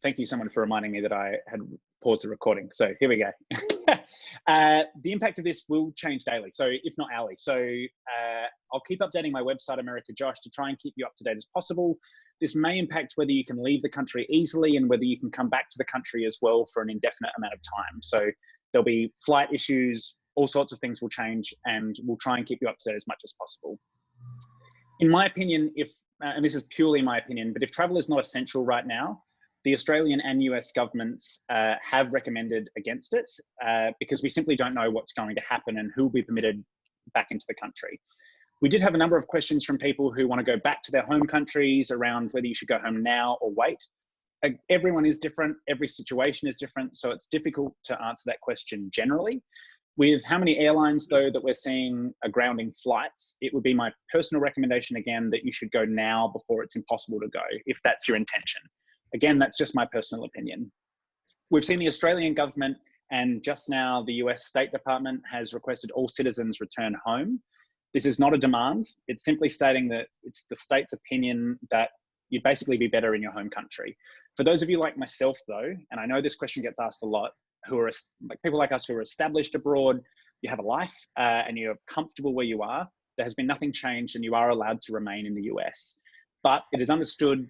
thank you, someone, for reminding me that I had paused the recording. So here we go. The impact of this will change daily, so if not hourly. So I'll keep updating my website, America Josh, to try and keep you up to date as possible. This may impact whether you can leave the country easily and whether you can come back to the country as well for an indefinite amount of time. So there'll be flight issues, all sorts of things will change, and we'll try and keep you up to date as much as possible. In my opinion, and this is purely my opinion, but if travel is not essential right now, the Australian and US governments have recommended against it because we simply don't know what's going to happen and who will be permitted back into the country. We did have a number of questions from people who want to go back to their home countries around whether you should go home now or wait. Everyone is different, every situation is different, so it's difficult to answer that question generally. With how many airlines, though, that we're seeing are grounding flights, it would be my personal recommendation, again, that you should go now before it's impossible to go, if that's your intention. Again, that's just my personal opinion. We've seen the Australian government, and just now the US State Department has requested all citizens return home. This is not a demand. It's simply stating that it's the state's opinion that you'd basically be better in your home country. For those of you like myself, though, and I know this question gets asked a lot, who are like people like us who are established abroad, you have a life and you're comfortable where you are, there has been nothing changed and you are allowed to remain in the US. But it is understood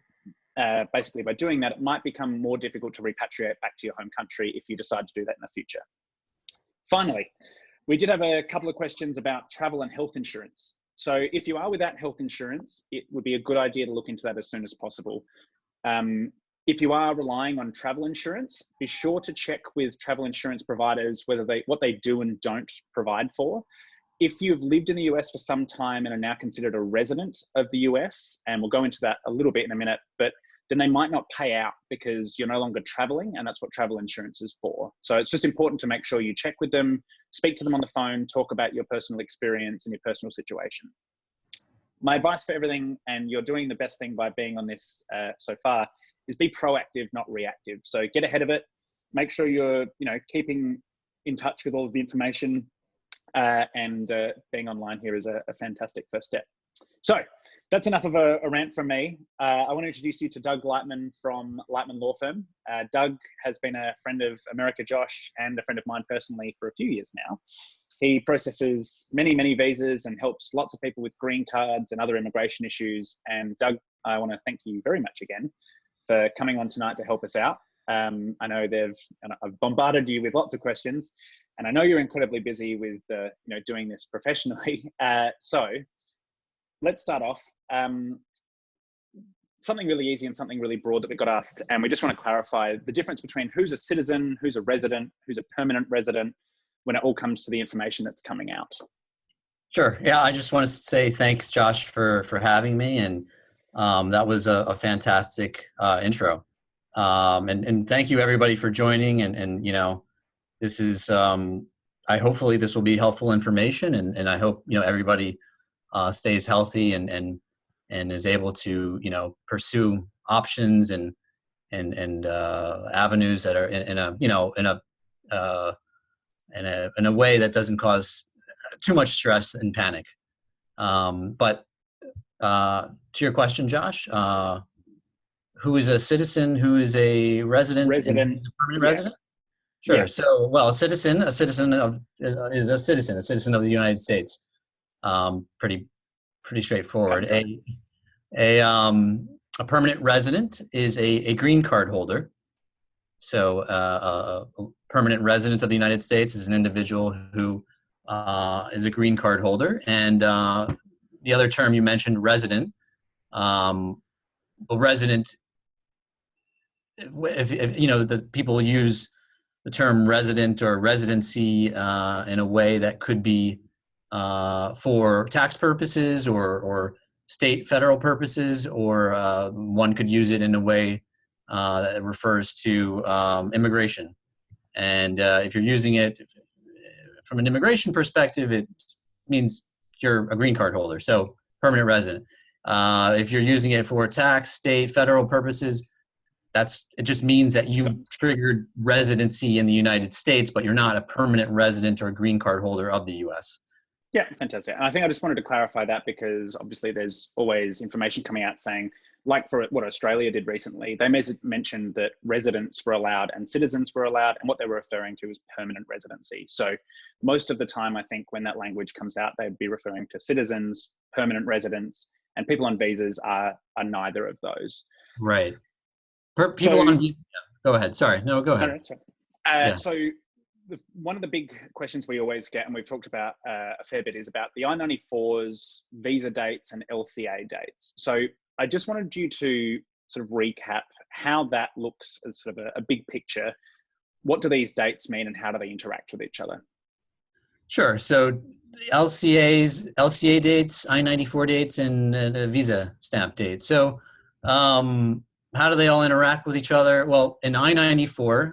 basically by doing that, it might become more difficult to repatriate back to your home country if you decide to do that in the future. Finally, we did have a couple of questions about travel and health insurance. So if you are without health insurance, it would be a good idea to look into that as soon as possible. If you are relying on travel insurance, be sure to check with travel insurance providers what they do and don't provide for. If you've lived in the US for some time and are now considered a resident of the US, and we'll go into that a little bit in a minute, but then they might not pay out because you're no longer traveling, and that's what travel insurance is for. So it's just important to make sure you check with them, speak to them on the phone, talk about your personal experience and your personal situation. My advice for everything, and you're doing the best thing by being on this so far, is be proactive, not reactive. So get ahead of it, make sure you're keeping in touch with all of the information, and being online here is a fantastic first step. So that's enough of a rant from me. I want to introduce you to Doug Lightman from Lightman Law Firm. Doug has been a friend of America Josh and a friend of mine personally for a few years now. He processes many, many visas and helps lots of people with green cards and other immigration issues. And Doug, I want to thank you very much again for coming on tonight to help us out. I know I've bombarded you with lots of questions, and I know you're incredibly busy with doing this professionally. So let's start off. Something really easy and something really broad that we got asked, and we just want to clarify the difference between who's a citizen, who's a resident, who's a permanent resident, when it all comes to the information that's coming out. Sure. Yeah, I just want to say thanks, Josh, for having me, and that was a fantastic intro. And thank you everybody for joining, and this is hopefully this will be helpful information, and I hope everybody stays healthy and is able to pursue options and avenues that are in a way that doesn't cause too much stress and panic. But to your question, Josh, who is a citizen, who is a resident, and who is a permanent resident? Sure. Yeah. So, well, a citizen is a citizen of the United States. Pretty straightforward. A permanent resident is a green card holder. So a permanent resident of the United States is an individual who is a green card holder. And the other term you mentioned, resident. Well, resident, if the people use the term resident or residency in a way that could be for tax purposes or state federal purposes, or one could use it in a way that refers to immigration. And if you're using it from an immigration perspective, it means you're a green card holder, so permanent resident. If you're using it for tax, state, federal purposes, it just means that you triggered residency in the United States, but you're not a permanent resident or a green card holder of the U.S. Yeah, fantastic. And I think I just wanted to clarify that because obviously there's always information coming out saying like for what Australia did recently, they mentioned that residents were allowed and citizens were allowed, and what they were referring to was permanent residency. So most of the time, I think when that language comes out, they'd be referring to citizens, permanent residents, and people on visas are neither of those. Right. People on visa. Go ahead. Sorry. No, go ahead. So one of the big questions we always get, and we've talked about a fair bit, is about the I94's visa dates and LCA dates. So I just wanted you to sort of recap how that looks as sort of a big picture. What do these dates mean and how do they interact with each other? Sure. So LCA dates, I94 dates, and visa stamp dates. So how do they all interact with each other? Well, an I94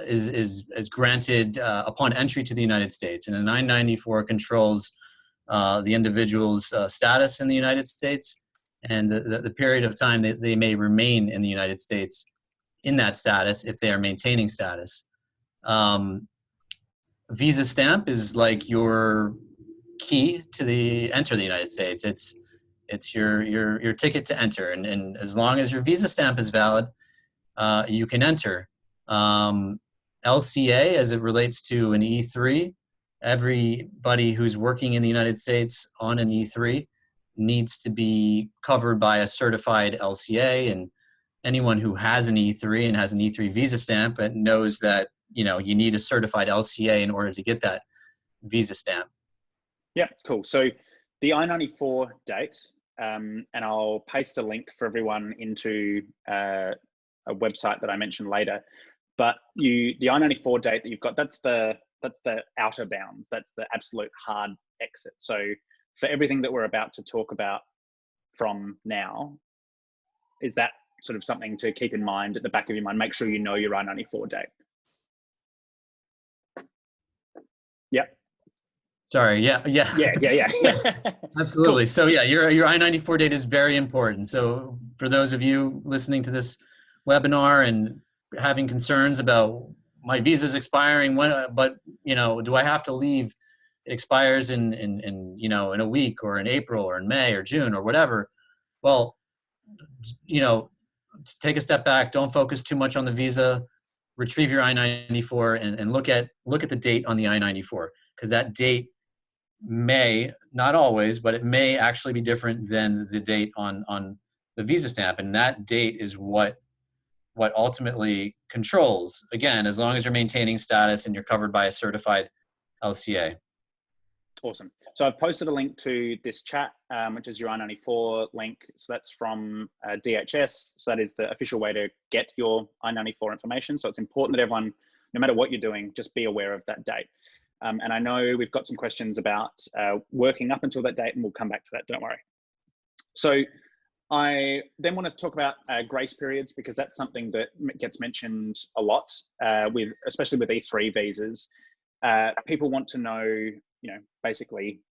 is granted upon entry to the United States, and an I94 controls the individual's status in the United States and the period of time that they may remain in the United States in that status if they are maintaining status. Visa stamp is like your key to enter the United States. It's your ticket to enter, and as long as your visa stamp is valid, you can enter. LCA, as it relates to an E3, everybody who's working in the United States on an E3 needs to be covered by a certified LCA, and anyone who has an E3 and has an E3 visa stamp knows that you need a certified LCA in order to get that visa stamp. Yeah, cool. So the I94 date, and I'll paste a link for everyone into a website that I mentioned later. But the I94 date that you've got, that's the outer bounds. That's the absolute hard exit. So for everything that we're about to talk about from now, is that sort of something to keep in mind at the back of your mind? Make sure you know your I94 date. Yep. Sorry. Yeah. Yes. Absolutely. Cool. So yeah, your I94 date is very important. So for those of you listening to this webinar and having concerns about my visa's expiring, but do I have to leave? It expires in a week or in April or in May or June or whatever. Well, take a step back. Don't focus too much on the visa. Retrieve your I94 and look at the date on the I94, because that date may, not always, but it may actually be different than the date on the visa stamp, and that date is what ultimately controls, again, as long as you're maintaining status and you're covered by a certified LCA. Awesome. So I've posted a link to this chat, which is your I94 link. So that's from DHS. So that is the official way to get your I94 information. So it's important that everyone, no matter what you're doing, just be aware of that date. And I know we've got some questions about working up until that date, and we'll come back to that, don't worry. So I then want to talk about grace periods, because that's something that gets mentioned a lot, especially with E3 visas. People want to know, basically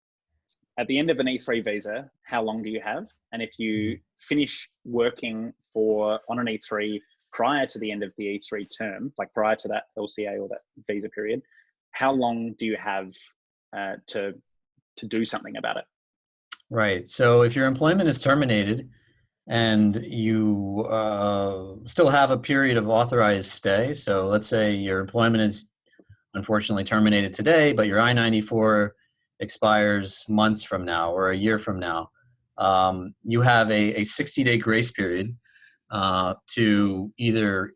at the end of an E3 visa, how long do you have? And if you finish working on an E3 prior to the end of the E3 term, like prior to that LCA or that visa period, how long do you have to do something about it? Right. So if your employment is terminated and you still have a period of authorized stay, so let's say your employment is unfortunately terminated today, but your I94 expires months from now or a year from now, you have a 60-day grace period to either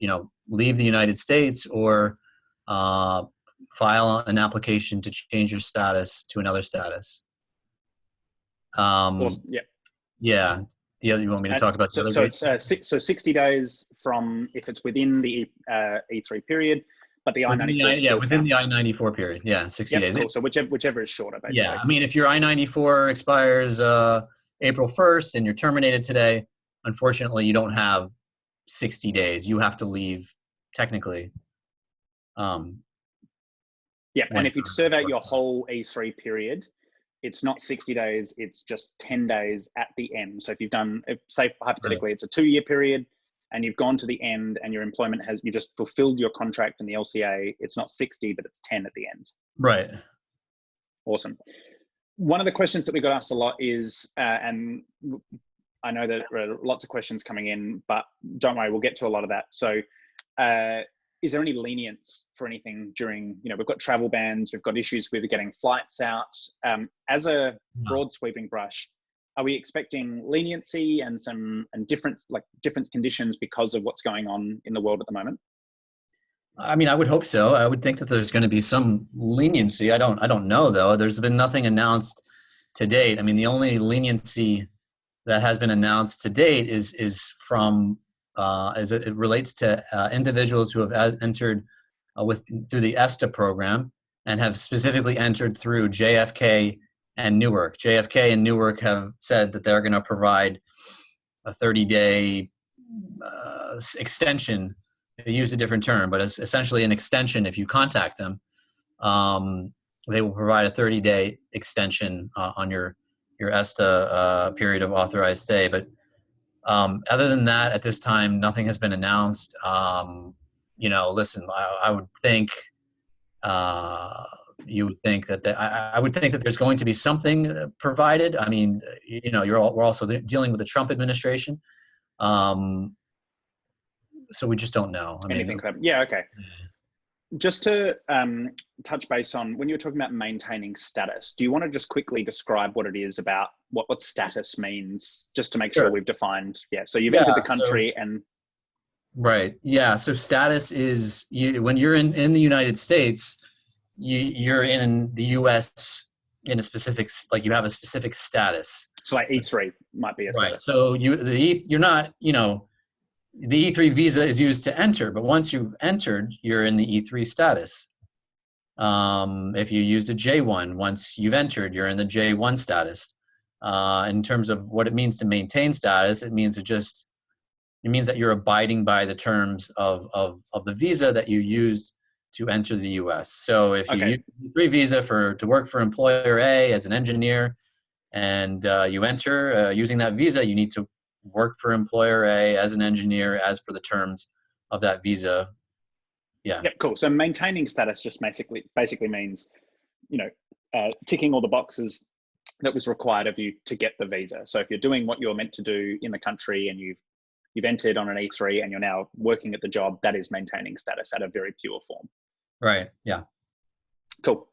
leave the United States or file an application to change your status to another status. Awesome. Yeah. Yeah. The other, you want me to talk about the other? So it's 60 days from if it's within the E3 period, but the I94 within the I94 period. Yeah, 60 days. Cool. So whichever is shorter, basically. Yeah, I mean, if your I94 expires April 1st and you're terminated today, unfortunately, you don't have 60 days. You have to leave technically. And if you serve out your whole E3 period, it's not 60 days, it's just 10 days at the end. So if you've done, say hypothetically, it's a 2-year period and you've gone to the end and your employment you just fulfilled your contract in the LCA, it's not 60, but it's 10 at the end. Right. Awesome. One of the questions that we got asked a lot is, and I know that there are lots of questions coming in, but don't worry, we'll get to a lot of that. So is there any lenience for anything during, we've got travel bans, we've got issues with getting flights out. As a broad sweeping brush, are we expecting leniency and different conditions because of what's going on in the world at the moment? I mean, I would hope so. I would think that there's going to be some leniency. I don't know though. There's been nothing announced to date. I mean, the only leniency that has been announced to date is from as it relates to individuals who have entered through the ESTA program and have specifically entered through JFK and Newark. JFK and Newark have said that they're going to provide a 30-day extension. They use a different term, but it's essentially an extension. If you contact them, they will provide a 30-day extension on your ESTA period of authorized stay. But other than that, at this time, nothing has been announced. Listen, I would think you would think that I would think that there's going to be something provided. I mean, we're also dealing with the Trump administration. So we just don't know. Yeah, okay. Just to touch base on, when you were talking about maintaining status, do you want to just quickly describe what it is about what status means, just to make sure we've defined? Yeah, so you've entered the country and... Right, yeah, so status is, when you're in the United States, you're in the U.S. in a specific, you have a specific status. So like E3 might be a status. Right, so you're not, the E3 visa is used to enter, but once you've entered, you're in the E3 status. If you used a J1, once you've entered, you're in the J1 status. In terms of what it means to maintain status, it means that you're abiding by the terms of the visa that you used to enter the U.S. So if you use the E3 visa to work for employer A as an engineer, and you enter using that visa, you need to work for employer A as an engineer as per the terms of that visa. Yeah. Yep, cool. So maintaining status just basically means, ticking all the boxes that was required of you to get the visa. So if you're doing what you're meant to do in the country and you've entered on an E3 and you're now working at the job, that is maintaining status at a very pure form. Right. Yeah. Cool.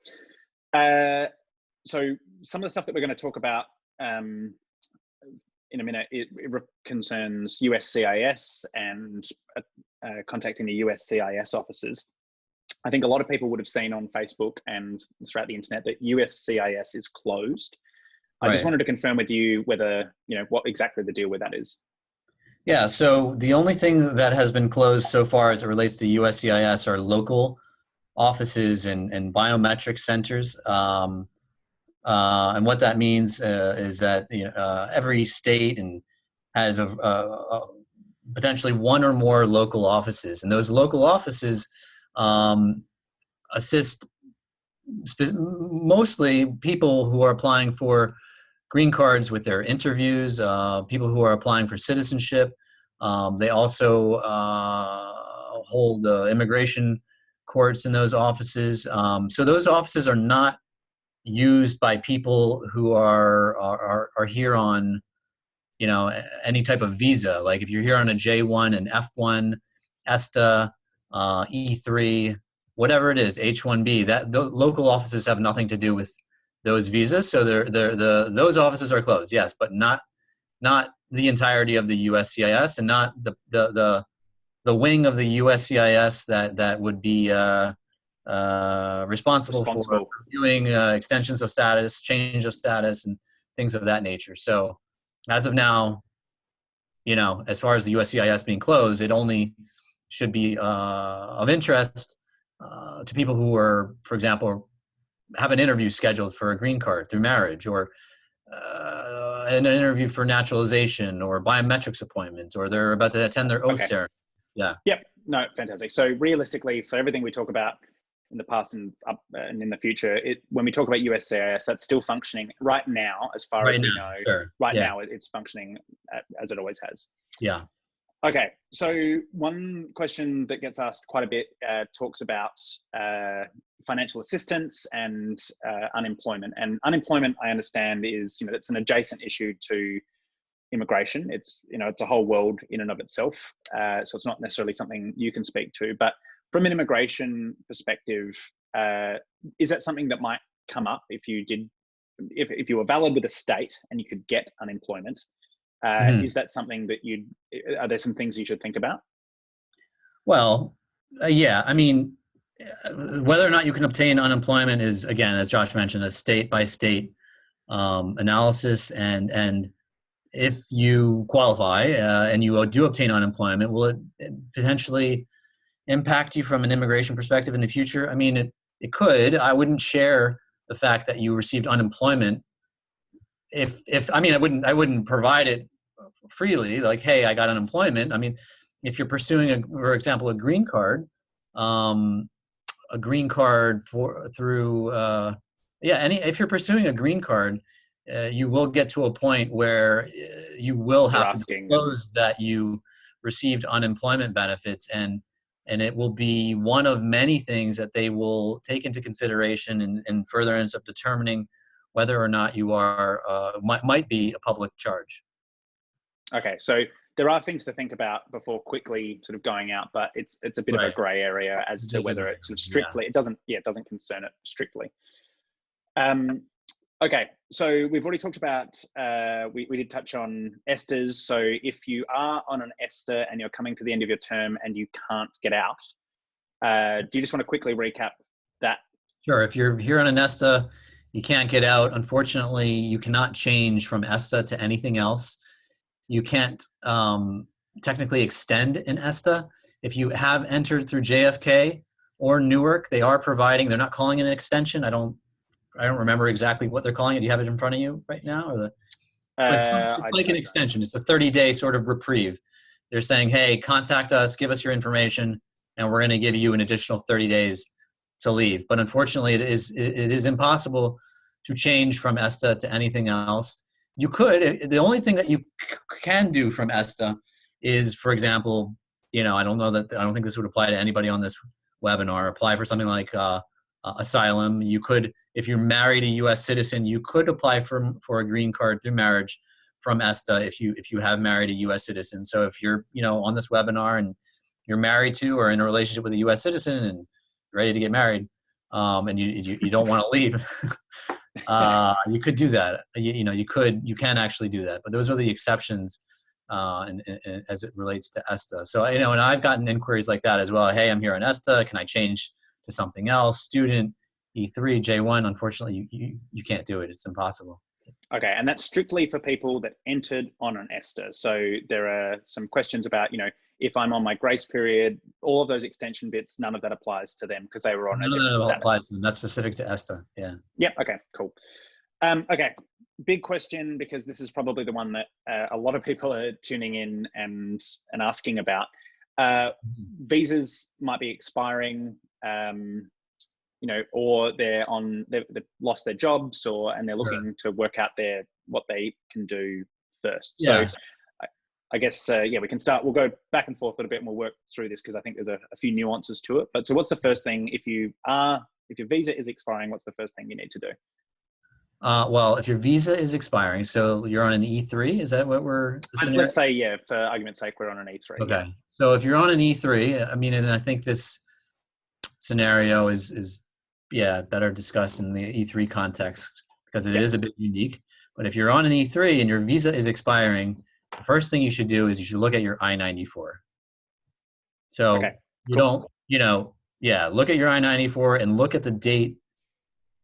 So some of the stuff that we're going to talk about in a minute, it concerns USCIS and contacting the USCIS offices. I think a lot of people would have seen on Facebook and throughout the internet that USCIS is closed. I just wanted to confirm with you whether, what exactly the deal with that is. Yeah, so the only thing that has been closed so far as it relates to USCIS are local offices and biometric centers. And what that means is that every state has potentially one or more local offices, and those local offices assist mostly people who are applying for green cards with their interviews, people who are applying for citizenship. They also hold immigration courts in those offices. So those offices are not used by people who are here on, any type of visa. Like if you're here on a J1 and F1, ESTA, E3, whatever it is, H1B, that the local offices have nothing to do with those visas. So those offices are closed, yes, but not the entirety of the USCIS, and not the wing of the USCIS that would be responsible for reviewing extensions of status, change of status, and things of that nature. So as of now, as far as the USCIS being closed, it only should be of interest to people who are, for example, have an interview scheduled for a green card through marriage, or an interview for naturalization, or biometrics appointment, or they're about to attend their oath ceremony. Yeah. Yep. No, fantastic. So realistically, for everything we talk about in the past and in the future, when we talk about USCIS, that's still functioning right now, as far as we know. Sure. Now, it's functioning as it always has. Yeah. Okay. So one question that gets asked quite a bit talks about financial assistance and unemployment. And unemployment, I understand, is it's an adjacent issue to immigration. It's, it's a whole world in and of itself. So it's not necessarily something you can speak to, but from an immigration perspective, is that something that might come up if you were valid with a state and you could get unemployment? Is that something that are there some things you should think about? Well, yeah, I mean, whether or not you can obtain unemployment is, again, as Josh mentioned, a state by state analysis, and if you qualify and you do obtain unemployment, will it potentially impact you from an immigration perspective in the future? I mean, it could. I wouldn't share the fact that you received unemployment I wouldn't provide it freely, like, hey, I got unemployment. I mean, if you're pursuing for example, a green card if you're pursuing a green card, you will get to a point where you will have to disclose that you received unemployment benefits, and it will be one of many things that they will take into consideration in furtherance of determining whether or not you are might be a public charge. Okay, so there are things to think about before quickly sort of going out, but it's a bit of a grey area as to whether it sort of strictly it doesn't concern it strictly. Okay, so we've already talked about we did touch on ESTAs. So if you are on an ESTA and you're coming to the end of your term and you can't get out, do you just want to quickly recap that? Sure. If you're here on an ESTA, you can't get out. Unfortunately, you cannot change from ESTA to anything else. You can't technically extend an ESTA. If you have entered through JFK or Newark, they are providing, they're not calling it an extension. I don't remember exactly what they're calling it. Do you have it in front of you right now? But it's like an extension. It's a 30-day sort of reprieve. They're saying, hey, contact us, give us your information, and we're going to give you an additional 30 days to leave. But unfortunately, it is impossible to change from ESTA to anything else. You could. The only thing that you can do from ESTA is, for example, I don't think this would apply to anybody on this webinar. Apply for something like asylum. You could, if you're married a U.S. citizen, you could apply for a green card through marriage from ESTA if you have married a U.S. citizen. So if you're on this webinar and you're married to or in a relationship with a U.S. citizen and ready to get married, and you don't want to leave, you could do that. You can actually do that, but those are the exceptions as it relates to ESTA. So and I've gotten inquiries like that as well. Hey, I'm here on ESTA. Can I change to something else? Student, E3, J1. Unfortunately, you can't do it. It's impossible. Okay, and that's strictly for people that entered on an ESTA. So there are some questions about, if I'm on my grace period, all of those extension bits, none of that applies to them because they were on a different status. Applies to them. That's specific to ESTA. Yeah. Yep. Okay. Cool. Okay. Big question, because this is probably the one that a lot of people are tuning in and asking about. Visas might be expiring, or they've lost their jobs, and they're looking to work out what they can do first. Yeah. So I guess, we can start. We'll go back and forth a little bit and we'll work through this because I think there's a few nuances to it. But so what's the first thing, if your visa is expiring, what's the first thing you need to do? Well, if your visa is expiring, so you're on an E3, is that what we're assuming? Let's say, for argument's sake, we're on an E3. Okay. Yeah. So if you're on an E3, and I think this scenario is better discussed in the E3 context because it is a bit unique. But if you're on an E3 and your visa is expiring, the first thing you should do is you should look at your I94. So you don't, look at your I94 and look at the date,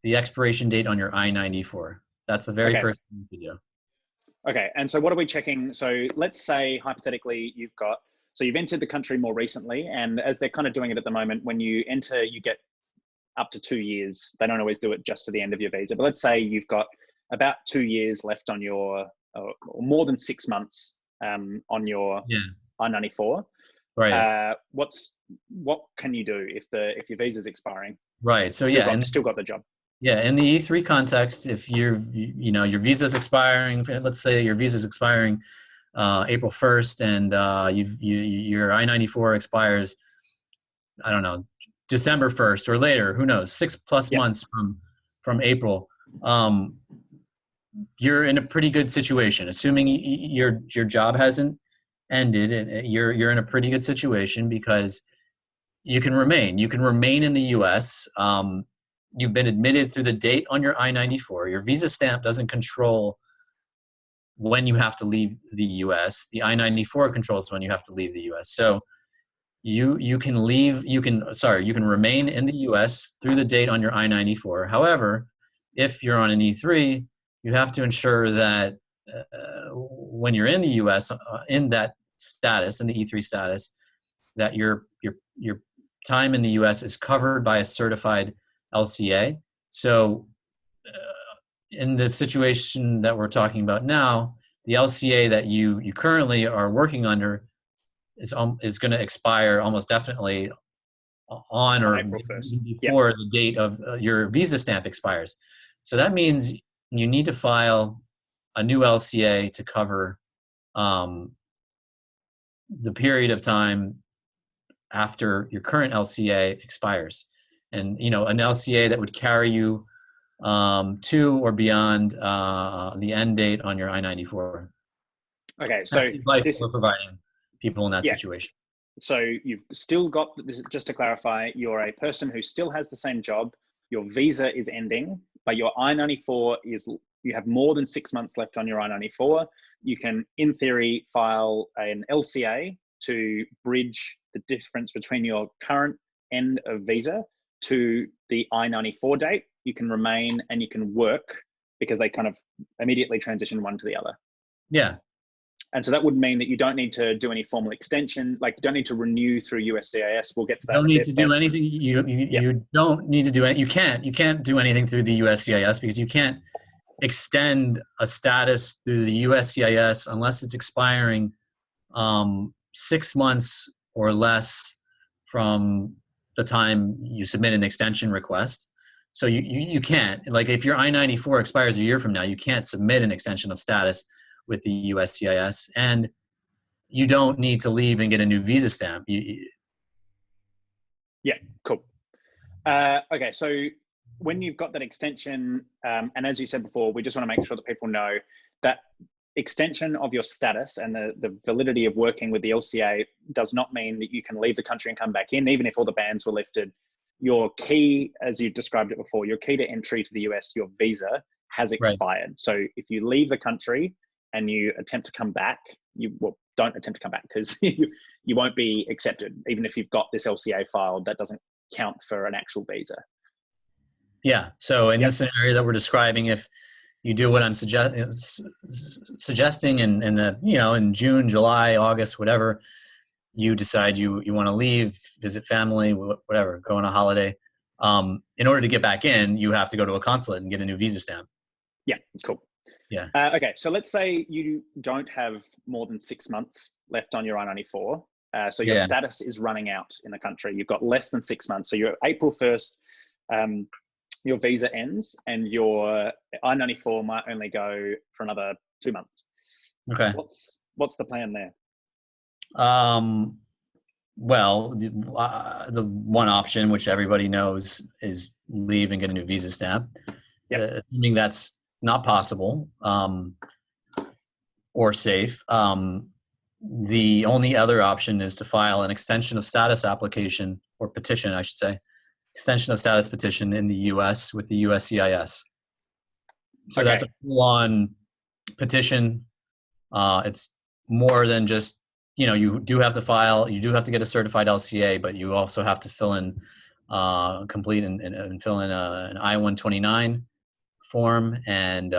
the expiration date on your I94. That's the very first thing you do. Okay, and so what are we checking? So let's say hypothetically you've entered the country more recently, and as they're kind of doing it at the moment, when you enter, you get up to 2 years. They don't always do it just to the end of your visa, but let's say you've got about 2 years left on your, or more than 6 months on your I94. Right. What can you do if your visa's expiring? Right. So you've still got the job. Yeah, in the E3 context, if your visa's expiring, let's say your visa's expiring April 1st, and your I-94 expires, I don't know, December 1st or later, who knows, 6+ months from April. you're in a pretty good situation. Assuming your job hasn't ended, and you're in a pretty good situation because you can remain. You can remain in the U.S. You've been admitted through the date on your I-94. Your visa stamp doesn't control when you have to leave the U.S. The I-94 controls when you have to leave the U.S. So you can leave. You can remain in the U.S. through the date on your I-94. However, if you're on an E3, you have to ensure that when you're in the U.S. In that status, in the E3 status, that your time in the U.S. is covered by a certified LCA. So in the situation that we're talking about now, the LCA that you currently are working under is going to expire almost definitely on or April 1st. before the date of your visa stamp expires. So that means you need to file a new LCA to cover the period of time after your current LCA expires. And, an LCA that would carry you to or beyond the end date on your I-94. Okay, so that's we're providing people in that situation. So you've still got, this just to clarify, you're a person who still has the same job, your visa is ending, but your I-94 you have more than 6 months left on your I-94. You can, in theory, file an LCA to bridge the difference between your current end of visa to the I-94 date. You can remain and you can work because they kind of immediately transition one to the other. Yeah. And so that would mean that you don't need to do any formal extension, like you don't need to renew through USCIS. We'll get to that. You don't need to do anything. You don't need to do it. You can't do anything through the USCIS because you can't extend a status through the USCIS unless it's expiring 6 months or less from the time you submit an extension request. So you can't, like if your I-94 expires a year from now, you can't submit an extension of status with the USCIS, and you don't need to leave and get a new visa stamp. Yeah, cool. Okay, so when you've got that extension, and as you said before, we just want to make sure that people know that extension of your status and the validity of working with the LCA does not mean that you can leave the country and come back in, even if all the bans were lifted. Your key, as you described it before, your key to entry to the US, your visa, has expired. Right. So if you leave the country and you attempt to come back, don't attempt to come back because you won't be accepted. Even if you've got this LCA filed, that doesn't count for an actual visa. Yeah. So in this scenario that we're describing, if you do what I'm suggesting in June, July, August, whatever, you decide you want to leave, visit family, whatever, go on a holiday. In order to get back in, you have to go to a consulate and get a new visa stamp. Yeah, cool. Yeah. Okay, so let's say you don't have more than 6 months left on your I-94. So your status is running out in the country. You've got less than 6 months. So you're April 1st, your visa ends and your I-94 might only go for another 2 months. Okay. What's the plan there? Well, the one option, which everybody knows, is leave and get a new visa stamp. Assuming that's not possible or safe, the only other option is to file an extension of status application, or petition, I should say, extension of status petition in the U.S. with the USCIS. So that's a full-on petition. It's more than just, you do have to file, you do have to get a certified LCA, but you also have to fill in, complete and fill in an I-129 form and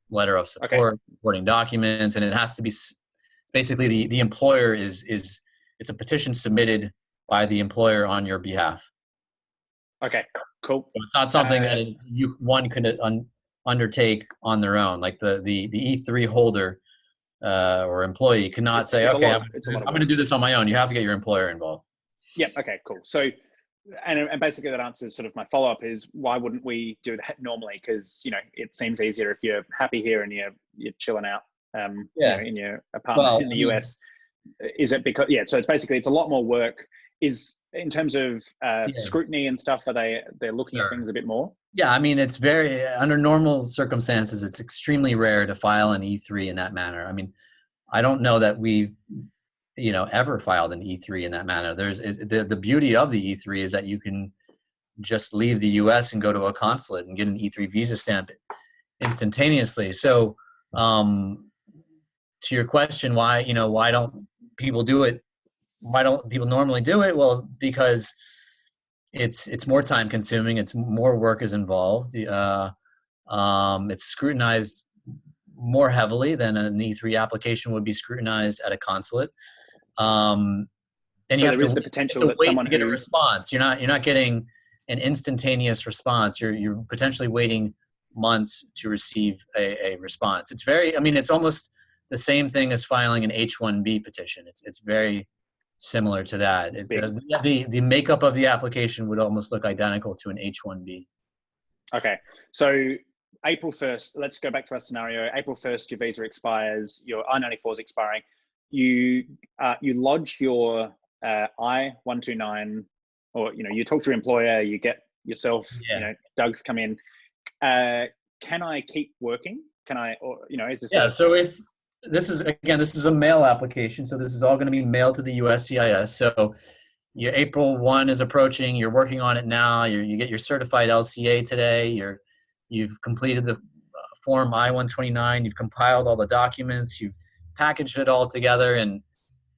letter of support, supporting documents, and it has to be basically the employer is it's a petition submitted by the employer on your behalf. Okay, cool. So it's not something that one could undertake on their own. Like the E3 holder or employee cannot say, okay, I'm going to do this on my own. You have to get your employer involved. Yeah. Okay, cool. So, and basically that answers sort of my follow-up is, why wouldn't we do that normally? Because, it seems easier if you're happy here and you're chilling out in your apartment in the US. Is it because, so it's basically, it's a lot more work. Is in terms of scrutiny and stuff, they're looking at things a bit more? Yeah, I mean, it's very, under normal circumstances, it's extremely rare to file an E3 in that manner. I mean, I don't know that we've, ever filed an E3 in that manner. The beauty of the E3 is that you can just leave the US and go to a consulate and get an E3 visa stamp instantaneously. So, to your question, why don't people do it? Why don't people normally do it? Well, because it's more time consuming. It's more work is involved. It's scrutinized more heavily than an E3 application would be scrutinized at a consulate. And so you have there is to the potential that wait someone to get a who response. You're not getting an instantaneous response. You're potentially waiting months to receive a response. It's almost the same thing as filing an H-1B petition. It's very similar to that. The makeup of the application would almost look identical to an H-1B. Okay, so April 1st, let's go back to our scenario. April 1st, your visa expires, your I94 is expiring. You lodge your I-129, or you talk to your employer, you get yourself, Doug's come in. Can I keep working? Can I, or is this? So if this is a mail application, so this is all going to be mailed to the USCIS. So your April 1 is approaching. You're working on it now. You get your certified LCA today. You've completed the form I-129. You've compiled all the documents. You've packaged it all together and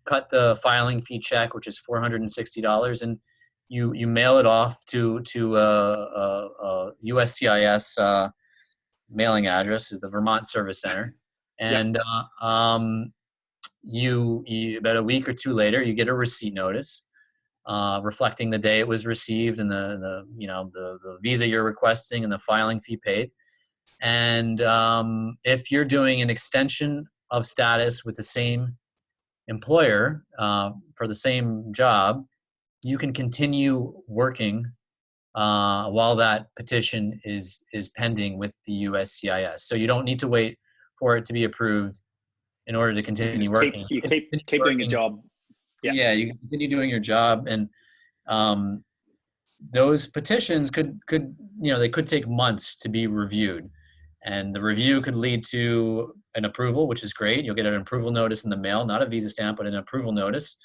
cut the filing fee check, which is $460, and you mail it off to a USCIS mailing address, the Vermont Service Center, and you about a week or two later, you get a receipt notice reflecting the day it was received and the visa you're requesting and the filing fee paid. And if you're doing an extension of status with the same employer for the same job, you can continue working while that petition is pending with the USCIS. So you don't need to wait for it to be approved in order to continue working. You keep doing your job. Yeah, you continue doing your job, and those petitions could they could take months to be reviewed, and the review could lead to an approval, which is great. You'll get an approval notice in the mail, not a visa stamp, but an approval notice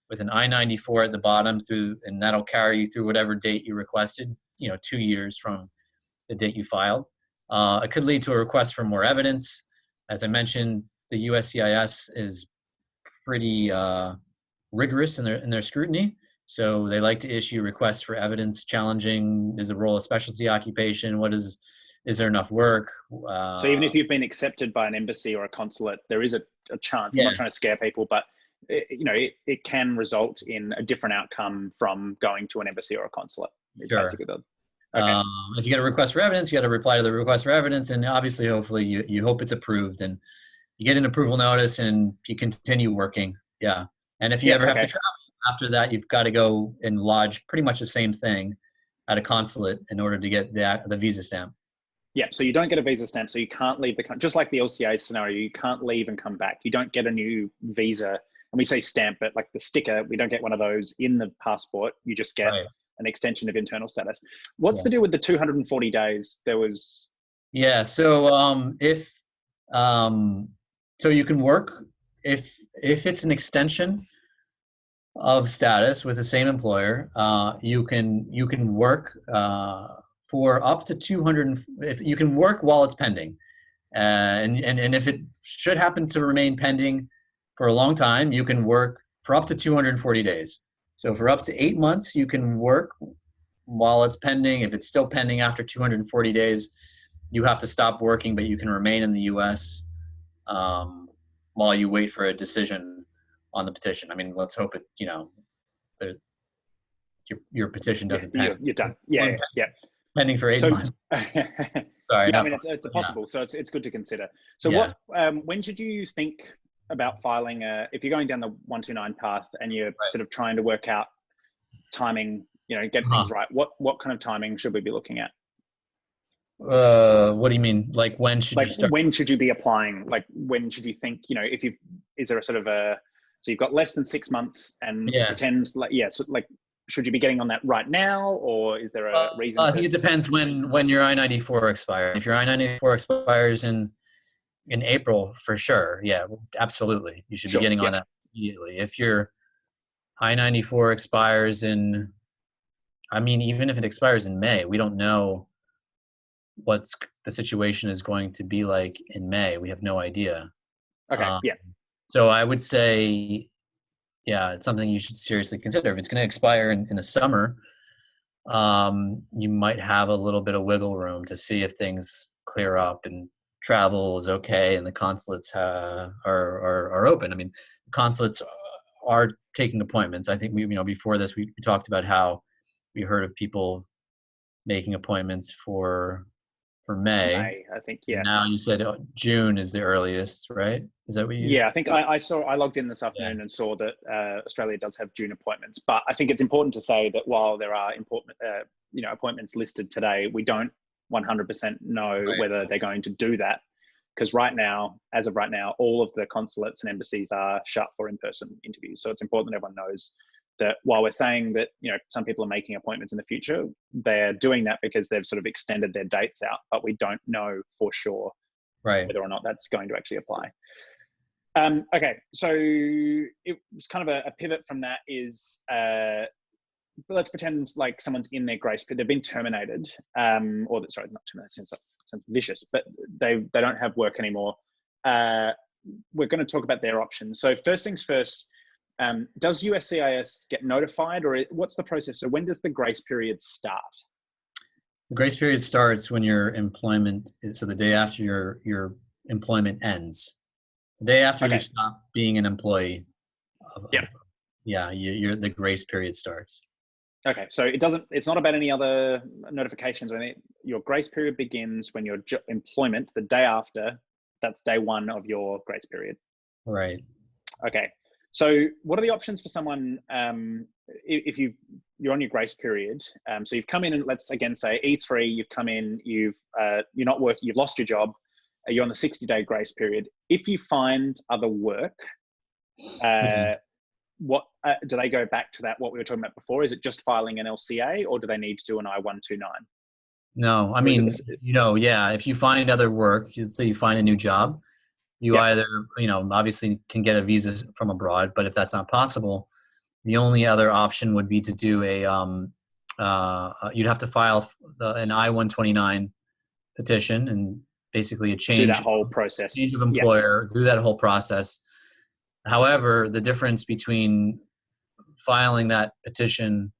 with an I-94 at the bottom and that'll carry you through whatever date you requested, 2 years from the date you filed. It could lead to a request for more evidence. As I mentioned, the USCIS is pretty rigorous in their scrutiny. So they like to issue requests for evidence challenging, is the role a specialty occupation? Is there enough work? So even if you've been accepted by an embassy or a consulate, there is a chance. Yeah. I'm not trying to scare people, but it can result in a different outcome from going to an embassy or a consulate. Sure. Basically okay. If you get a request for evidence, you got to reply to the request for evidence, and obviously, hopefully, you hope it's approved, and you get an approval notice, and you continue working. Yeah, and if you ever have to travel after that, you've got to go and lodge pretty much the same thing at a consulate in order to get the visa stamp. Yeah, so you don't get a visa stamp, so you can't leave the country. Just like the LCA scenario, you can't leave and come back. You don't get a new visa. And we say stamp, but like the sticker, we don't get one of those in the passport. You just get an extension of internal status. What's the deal with the 240 days? There was... Yeah, so so you can work if it's an extension of status with the same employer, you can work for up to 200. If you can work while it's pending, and if it should happen to remain pending for a long time, you can work for up to 240 days. So for up to 8 months, you can work while it's pending. If it's still pending after 240 days, you have to stop working, but you can remain in the U.S. While you wait for a decision on the petition. I mean, let's hope your petition doesn't pend. You're done. Yeah. Pending for 8 months. Sorry. Yeah, I mean, it's possible, so it's good to consider. So when should you think about filing if you're going down the 129 path and you're sort of trying to work out timing, get things right, what kind of timing should we be looking at? What do you mean? Like when should you start? When should you be applying? Like when should you think, is there a sort of so you've got less than 6 months and pretend so should you be getting on that right now, or is there a reason? I think it depends when your I-94 expires. If your I-94 expires in April, for sure, yeah, absolutely, you should be getting on that immediately. If your I-94 expires in, I mean, even if it expires in May, we don't know what the situation is going to be like in May. We have no idea. Okay. So I would say, yeah, it's something you should seriously consider. If it's going to expire in the summer, you might have a little bit of wiggle room to see if things clear up and travel is okay and the consulates are open. I mean, consulates are taking appointments. I think before this we talked about how we heard of people making appointments for May. I think, yeah. Now you said June is the earliest, right? Is that what you? Yeah, I think I logged in this afternoon and saw that Australia does have June appointments. But I think it's important to say that while there are important, appointments listed today, we don't 100% know whether they're going to do that, because as of right now, all of the consulates and embassies are shut for in-person interviews. So it's important that everyone knows that while we're saying that some people are making appointments in the future, they're doing that because they've sort of extended their dates out, but we don't know for sure whether or not that's going to actually apply. Okay, so it was kind of a pivot from that is, let's pretend like someone's in their grace period, they've been terminated, not terminated, sounds vicious, but they don't have work anymore. We're going to talk about their options. So first things first, does USCIS get notified, or what's the process? So when does the grace period start? The grace period starts when your employment is, so the day after your employment ends. The day after you stop being an employee. The grace period starts. Okay, so it's not about any other notifications or anything. Your grace period begins when your employment, the day after, that's day one of your grace period. Right. Okay. So what are the options for someone if you're on your grace period? So you've come in, and let's again say E3, you've come in, you're not working, you've lost your job, you're on the 60-day grace period. If you find other work, what do they go back to that? What we were talking about before? Is it just filing an LCA, or do they need to do an I-129? No, I mean, if you find other work, let's say you find a new job, you either, obviously can get a visa from abroad, but if that's not possible, the only other option would be to do you'd have to file an I-129 petition and basically a change. Do that whole process. Change of employer, do that whole process. However, the difference between filing that petition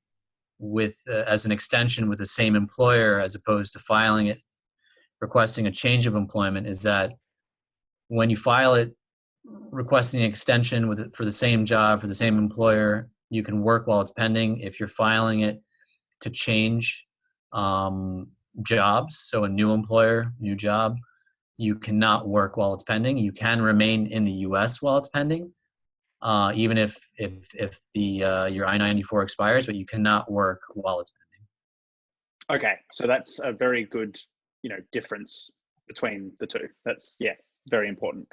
as an extension with the same employer as opposed to filing it, requesting a change of employment, is that when you file it requesting an extension for the same job, for the same employer, you can work while it's pending. If you're filing it to change jobs, so a new employer, new job, you cannot work while it's pending. You can remain in the U.S. while it's pending, even if your I-94 expires, but you cannot work while it's pending. Okay, so that's a very good difference between the two. That's very important.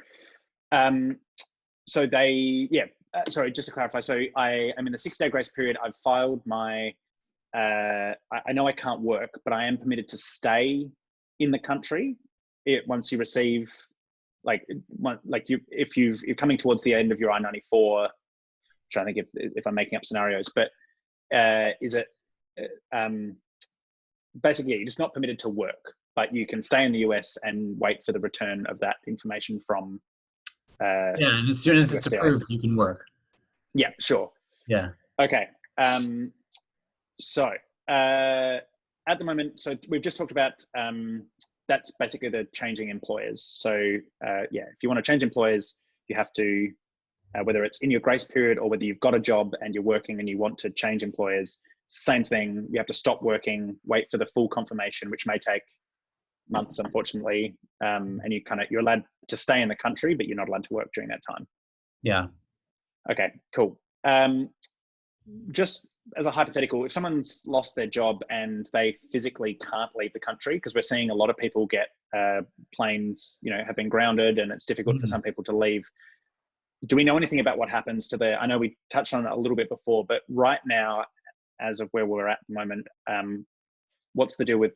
So sorry, just to clarify. So I am in the 6-day grace period. I've filed my, I know I can't work, but I am permitted to stay in the country once you receive, if you're coming towards the end of your I-94, trying to think if I'm making up scenarios, but is it, basically you're just not permitted to work, but you can stay in the US and wait for the return of that information from. And as soon as it's approved, you can work. Yeah, sure. Yeah. Okay. So at the moment, so we've just talked about that's basically the changing employers. So if you want to change employers, you have to, whether it's in your grace period or whether you've got a job and you're working and you want to change employers, same thing. You have to stop working, wait for the full confirmation, which may take months, unfortunately, and you're allowed to stay in the country, but you're not allowed to work during that time. Yeah. Okay, cool. Just as a hypothetical, if someone's lost their job and they physically can't leave the country, because we're seeing a lot of people get planes, have been grounded, and it's difficult for some people to leave. Do we know anything about what happens to I know we touched on it a little bit before, but right now, as of where we're at the moment, what's the deal with,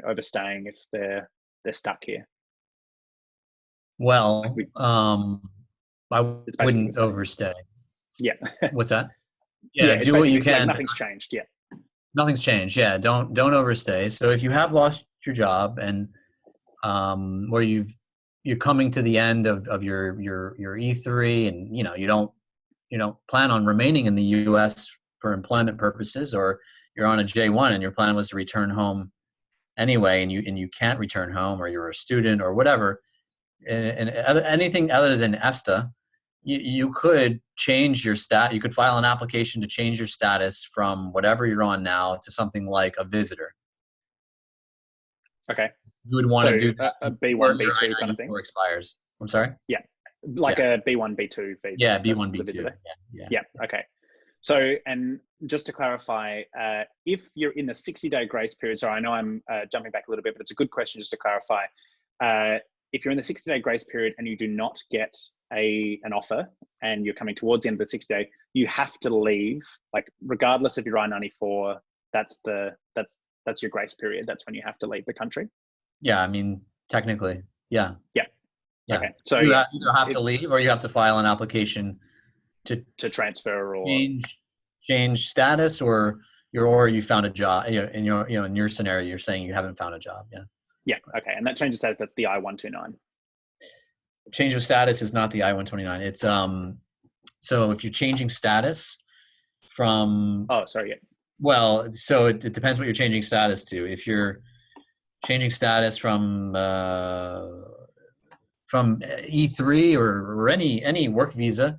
overstaying if they're stuck here? Well, I It's basically wouldn't the same. overstay. Yeah. What's that? Yeah, Yeah, it's do what you basically like can. nothing's changed. Yeah. Nothing's changed. Yeah, don't overstay. So if you have lost your job and where you're coming to the end of your E3, and you don't plan on remaining in the U.S. for employment purposes, or you're on a J1 and your plan was to return home anyway, and you can't return home, or you're a student or whatever, and anything other than ESTA, you could change your you could file an application to change your status from whatever you're on now to something like a visitor. Okay. You would want to do that a B1, your B2 kind of I94 thing. expires. I'm sorry? Yeah. Like a B1, B2 visa. Yeah, B1, the B2. visitor. Yeah. Yeah. Okay. So, and just to clarify, if you're in the 60-day grace period, so I know I'm jumping back a little bit, but it's a good question just to clarify. If you're in the 60-day grace period and you do not get an offer and you're coming towards the end of the 60-day, you have to leave, like regardless of your I94, that's your grace period. That's when you have to leave the country. Yeah, I mean, technically, yeah. Yeah. Okay. So you either have to leave or you have to file an application to transfer or change status, or you found a job. In your scenario, you're saying you haven't found a job. Yeah. Yeah. Okay. And that change of status, that's the I-129. Change of status is not the I-129. It's so if you're changing status from well, so it depends what you're changing status to. If you're changing status from E3 or any work visa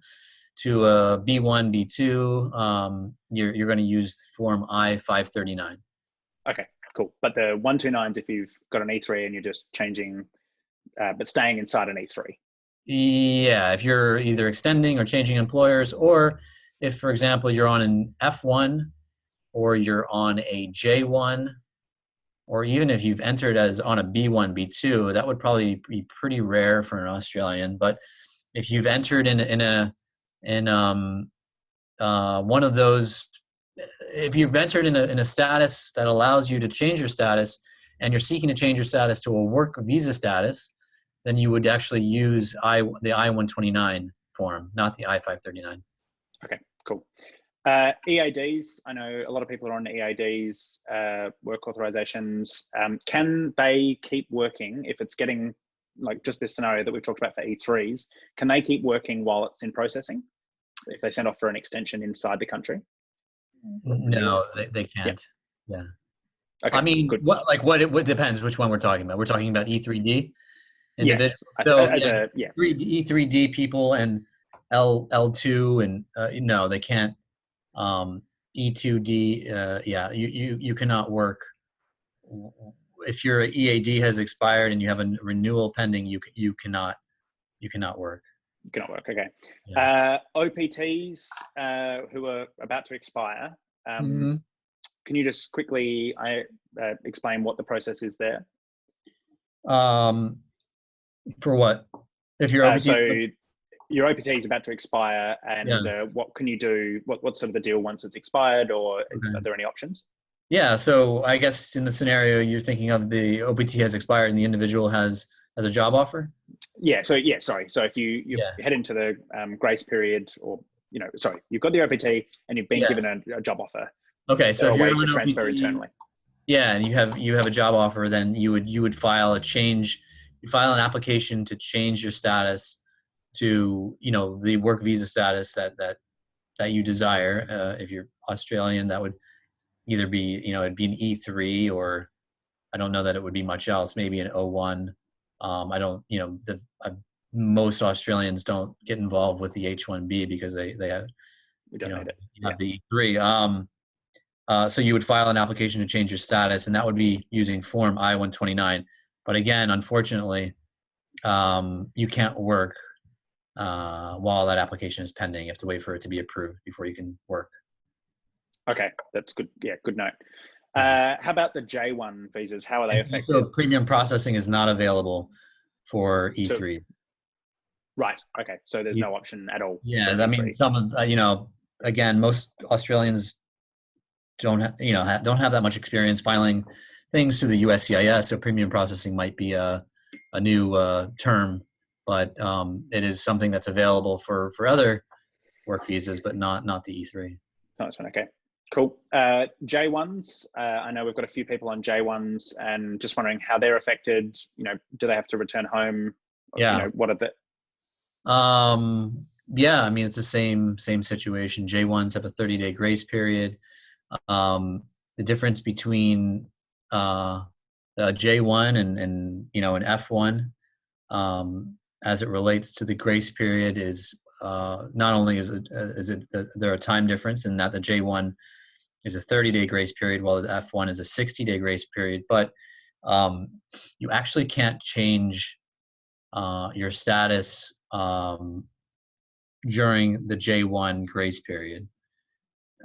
to a B1, B2, you're going to use form I-539. Okay, cool. But the 129s, if you've got an E3 and you're just changing, but staying inside an E3. Yeah, if you're either extending or changing employers, or if, for example, you're on an F1 or you're on a J1, or even if you've entered as on a B1, B2, that would probably be pretty rare for an Australian. But if you've entered in one of those, if you've entered in a status that allows you to change your status, and you're seeking to change your status to a work visa status, then you would actually use the I-129 form, not the I-539. Okay, cool. EADs, I know a lot of people are on EADs, work authorizations. Can they keep working if it's getting, like just this scenario that we've talked about for E3s, can they keep working while it's in processing? If they send off for an extension inside the country? No, they can't. Yeah. Okay, I mean, good. What depends which one we're talking about. We're talking about E3D? Yes. So yeah. E3D people and L2 and no, they can't. E2D, you cannot work. If your EAD has expired and you have a renewal pending, you cannot work. You cannot work. Okay. Yeah. OPTs who are about to expire. Can you just quickly explain what the process is there? For what? If your OPT, so your OPT is about to expire, and what can you do? What's sort of the deal once it's expired, or are there any options? Yeah, so I guess in the scenario you're thinking of, the OPT has expired and the individual has a job offer? Yeah, so So if you head into the grace period, or you've got the OPT and you've been given a job offer. Okay, so if you're on transfer OPT, internally. Yeah, and you have a job offer, then you would file an application to change your status to the work visa status that you desire. If you're Australian, that would either be it'd be an E3, or I don't know that it would be much else, maybe an O1. I don't most Australians don't get involved with the H1B because they have the E3. So you would file an application to change your status, and that would be using form I-129. But again, unfortunately, you can't work while that application is pending. You have to wait for it to be approved before you can work. Okay, that's good. Yeah, good note. How about the J1 visas? How are they affected? So premium processing is not available for E3. Right. Okay. So there's no option at all. Yeah, I mean, some of again, most Australians don't have that much experience filing things through the USCIS, so premium processing might be a new term, but it is something that's available for other work visas, but not the E3. Nice one. Okay, cool. J1s. I know we've got a few people on J1s, and just wondering how they're affected. Do they have to return home? Yeah. What are the? Yeah, I mean, it's the same situation. J1s have a 30-day grace period. The difference between the J1 and an F1, as it relates to the grace period, is not only is there a time difference in that the J1 is a 30-day grace period while the F1 is a 60-day grace period, but you actually can't change your status during the J1 grace period.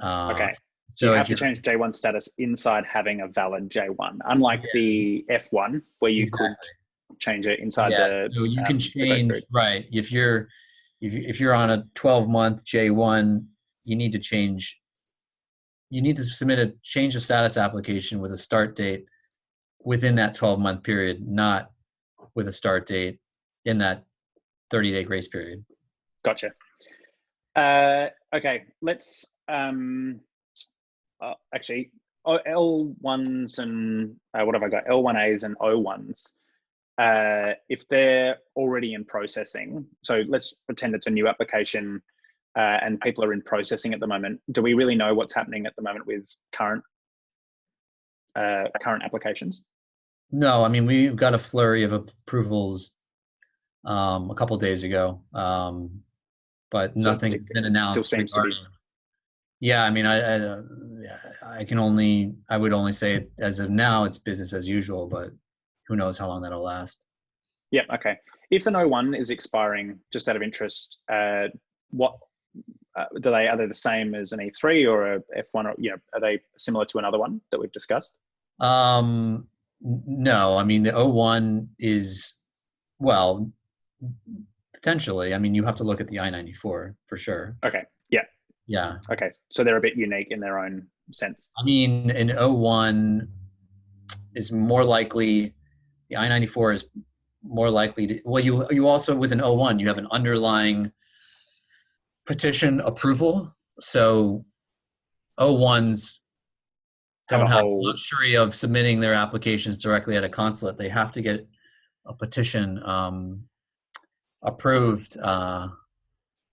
Okay. So you have to change J1 status inside having a valid J1, unlike the F1 where you could change it inside the. So you can change, right? If you're on a 12-month J1, you need to submit a change of status application with a start date within that 12-month period, not with a start date in that 30-day grace period. Gotcha. Okay, let's actually L1s and what have I got? L1As and O1s. If they're already in processing, so let's pretend it's a new application and people are in processing at the moment. Do we really know what's happening at the moment with current applications? No, I mean, we've got a flurry of approvals a couple of days ago, but nothing's been announced. Still seems to be. Yeah, I mean, I would only say as of now it's business as usual, but who knows how long that'll last. Yeah. Okay. If an O1 is expiring, just out of interest, what are they the same as an E3 or a F1? Or are they similar to another one that we've discussed? No, I mean the O1 is, well, potentially. I mean, you have to look at the I94 for sure. Okay. Yeah. Yeah. Okay. So they're a bit unique in their own sense. I mean, an O1 is more likely, the I94 is more likely to, well, you also, with an O1, you have an underlying petition approval. So O1s don't have the luxury of submitting their applications directly at a consulate. They have to get a petition approved.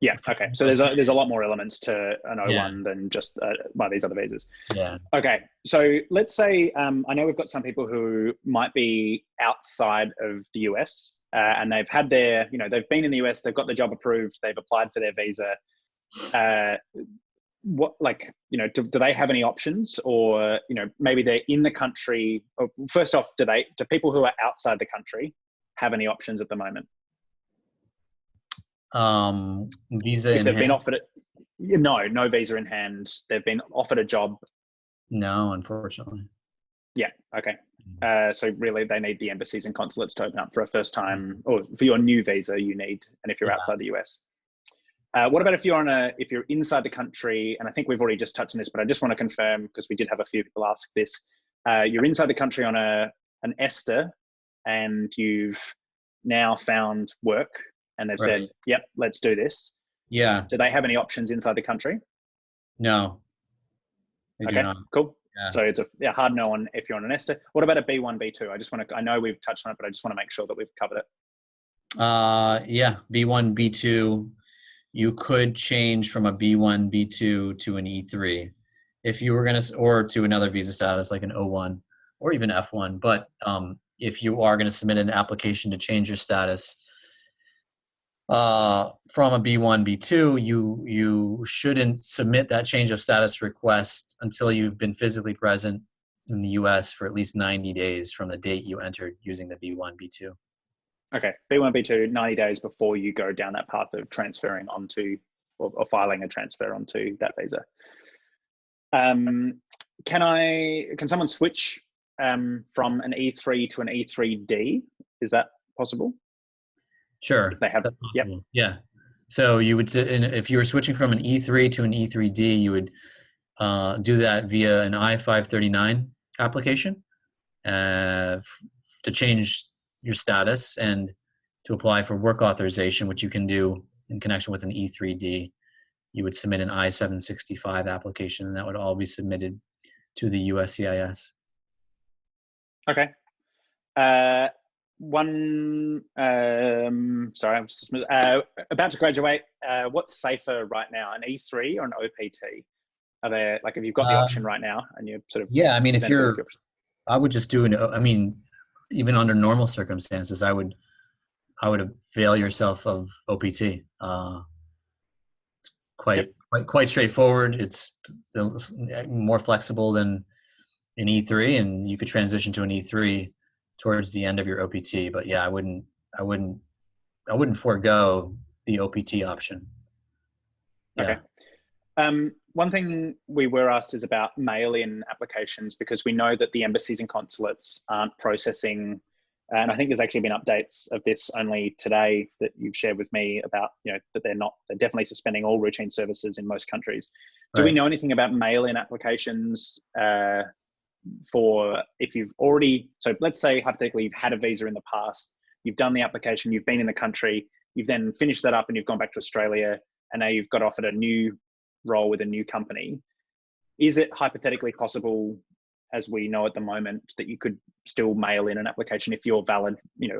Yeah. Okay. So there's a lot more elements to an O1 than just by these other visas. Yeah. Okay. So let's say I know we've got some people who might be outside of the US and they've had their, they've been in the US, they've got the job approved, they've applied for their visa. Do they have any options, or maybe they're in the country? First off, do people who are outside the country have any options at the moment? Visa if they've been offered it, no visa in hand. They've been offered a job. No, unfortunately. Yeah. Okay. So really, they need the embassies and consulates to open up for a first time, or for your new visa you need, and if you're outside the US. What about if you're inside the country? And I think we've already just touched on this, but I just want to confirm, because we did have a few people ask this. You're inside the country on an ESTA, and you've now found work, and they've said, "Yep, let's do this." Yeah. Do they have any options inside the country? No. Okay. Cool. Yeah. So it's a hard no on if you're on an ESTA. What about a B1, B2? I know we've touched on it, but I just want to make sure that we've covered it. Yeah, B1, B2. You could change from a B1, B2 to an E3 if you were going to, or to another visa status like an O1 or even F1. But if you are going to submit an application to change your status from a B1, B2, you shouldn't submit that change of status request until you've been physically present in the US for at least 90 days from the date you entered using the B1, B2. Okay, B1, B2, 90 days before you go down that path of transferring onto, or filing a transfer onto that visa. Can someone switch from an E3 to an E3D? Is that possible? Sure. If they have, yep. Yeah. So you would, if you were switching from an E3 to an E3D, you would do that via an I-539 application to change your status and to apply for work authorization, which you can do in connection with an E3D. You would submit an I-765 application, and that would all be submitted to the USCIS. Okay. Sorry, I'm just about to graduate. What's safer right now, an E3 or an OPT? Are there, like, if you've got the option right now and you're sort of... Yeah, I mean, I would just do I mean, even under normal circumstances, I would avail yourself of OPT. It's quite straightforward. It's more flexible than an E3, and you could transition to an E3 towards the end of your OPT. But yeah, I wouldn't forego the OPT option. Yeah. Okay. One thing we were asked is about mail-in applications, because we know that the embassies and consulates aren't processing, and I think there's actually been updates of this only today that you've shared with me about, that they're definitely suspending all routine services in most countries. Do we know anything about mail-in applications for if you've already, so let's say hypothetically you've had a visa in the past, you've done the application, you've been in the country, you've then finished that up and you've gone back to Australia, and now you've got offered a new role with a new company. Is it hypothetically possible, as we know at the moment, that you could still mail in an application if you're valid,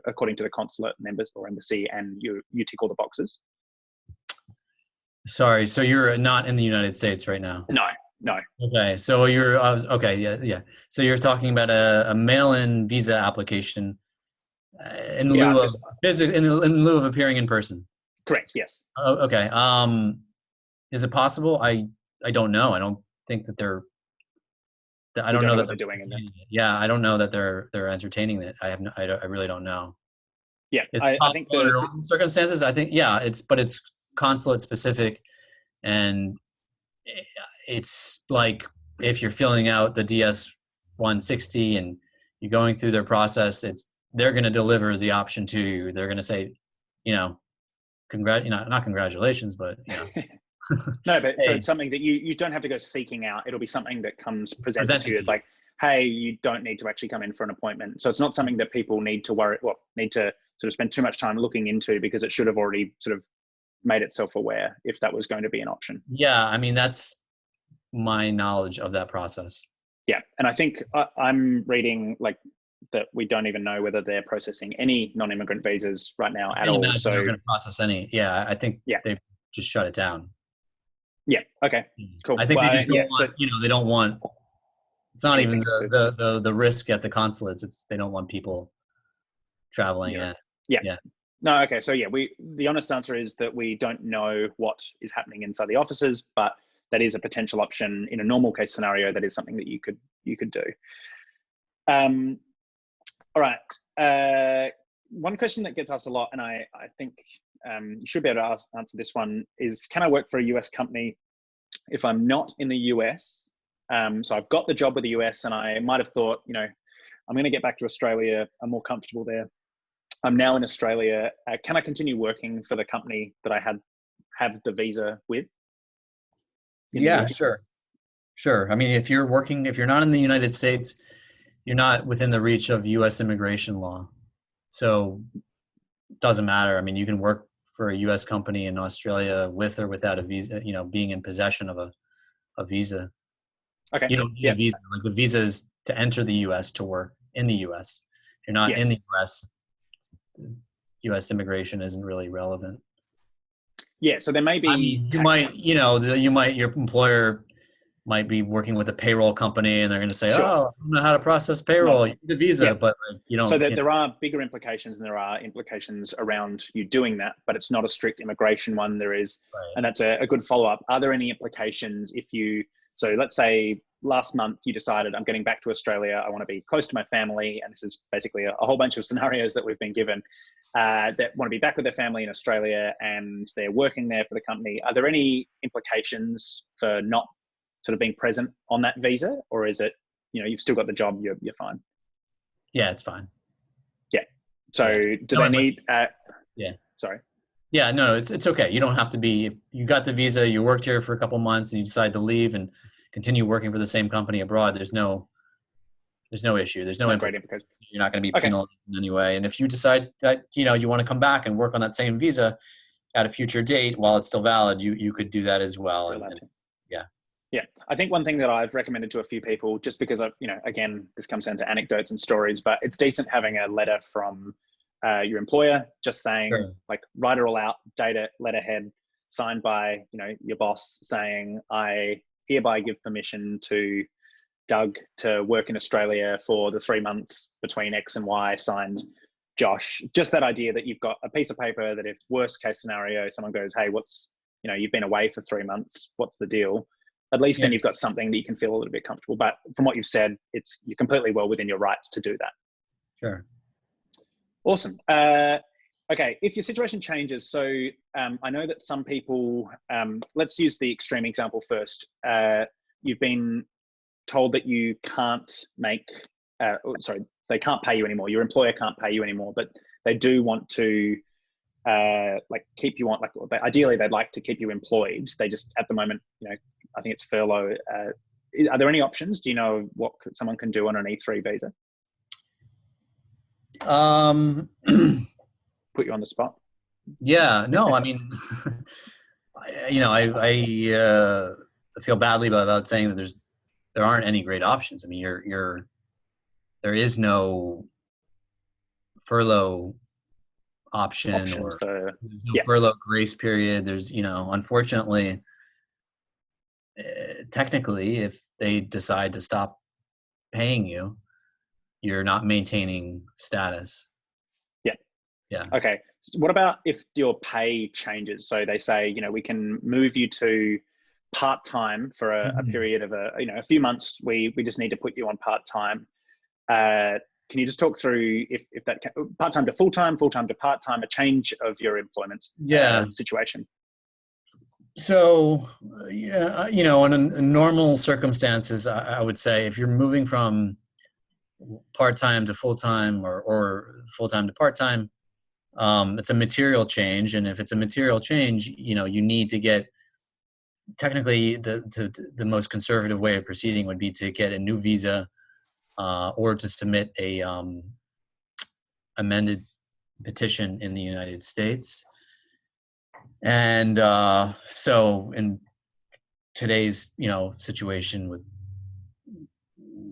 according to the consulate and embassy, and you tick all the boxes? Sorry, so you're not in the United States right now? No. Okay, so okay, yeah. So you're talking about a mail-in visa application in lieu of appearing in person. Correct. Yes. Oh, okay. Is it possible? I don't know. I don't think that they're. I don't know that they're doing it. Yeah, I don't know that they're entertaining it. I really don't know. Yeah, I think under normal circumstances, I think it's consulate specific, and it's like if you're filling out the DS-160 and you're going through their process, they're going to deliver the option to you. They're going to say, not congratulations, but No, but hey. So it's something that you don't have to go seeking out. It'll be something that comes presented to you. It's like, hey, you don't need to actually come in for an appointment. So it's not something that people need to sort of spend too much time looking into, because it should have already sort of made itself aware if that was going to be an option. Yeah, I mean, that's my knowledge of that process. Yeah, and I think I'm reading that we don't even know whether they're processing any non-immigrant visas right now at all. So they're going to process any. Yeah, I think they just shut it down. Yeah. Okay. Cool. I think they just don't want, they don't want. It's not even the risk at the consulates. They don't want people traveling in. Yeah. No. Okay. So the honest answer is that we don't know what is happening inside the offices, but that is a potential option in a normal case scenario. That is something that you could do. All right. One question that gets asked a lot, and I think you should be able to answer this one, is can I work for a US company if I'm not in the US? So I've got the job with the US, and I might have thought, I'm going to get back to Australia. I'm more comfortable there. I'm now in Australia. Can I continue working for the company that I have the visa with? Yeah, sure. I mean, if you're not in the United States, you're not within the reach of U.S. immigration law. So it doesn't matter. I mean, you can work for a U.S. company in Australia with or without a visa, being in possession of a visa. Okay. You don't need a visa. Like, the visa is to enter the U.S. to work in the U.S. If you're not in the U.S., U.S. immigration isn't really relevant. Yeah, so there may be. I mean, your employer might be working with a payroll company, and they're going to say, "Oh, I don't know how to process payroll. You need a visa," but you don't. So there are bigger implications, and there are implications around you doing that, but it's not a strict immigration one. There is, and that's a good follow-up. Are there any implications if you? So let's say last month you decided, I'm getting back to Australia. I want to be close to my family, and this is basically a whole bunch of scenarios that we've been given that want to be back with their family in Australia, and they're working there for the company. Are there any implications for not sort of being present on that visa, or is it, you've still got the job, you're fine? Yeah, it's fine. Yeah. So do they need? Sorry. Yeah, no, it's okay. You don't have to be. If you got the visa, you worked here for a couple months, and you decide to leave, and continue working for the same company abroad, there's no issue. There's no great implication. You're not going to be penalized in any way. And if you decide that, you want to come back and work on that same visa at a future date while it's still valid, you could do that as well. Yeah. I think one thing that I've recommended to a few people, just because of, again, this comes down to anecdotes and stories, but it's decent having a letter from your employer, just saying, like, write it all out, date it, letterhead, signed by, your boss, saying, I hereby give permission to Doug to work in Australia for the 3 months between X and Y, signed Josh. Just that idea that you've got a piece of paper that if worst case scenario, someone goes, hey, you've been away for 3 months, what's the deal? At least then you've got something that you can feel a little bit comfortable. But from what you've said, you're completely well within your rights to do that. Sure. Awesome. Okay, if your situation changes, so I know that some people, let's use the extreme example first. You've been told that you can't they can't pay you anymore. Your employer can't pay you anymore, but they do want to keep you on, ideally they'd like to keep you employed. They just, at the moment, I think it's furlough. Are there any options? Do you know what someone can do on an E3 visa? Put you on the spot. Yeah, no, I mean, I feel badly about saying that there aren't any great options. I mean, there is no furlough option or furlough grace period. There's, unfortunately, technically, if they decide to stop paying you, you're not maintaining status. Yeah. Okay. What about if your pay changes? So they say, we can move you to part-time for a period of a few months. We just need to put you on part-time. Can you just talk through if that part-time to full-time to part-time, a change of your employment situation? So, in normal circumstances, I would say if you're moving from part-time to full-time or full-time to part-time, it's a material change. And if it's a material change, you need to get, technically the most conservative way of proceeding would be to get a new visa or to submit a amended petition in the United States. And so in today's, situation with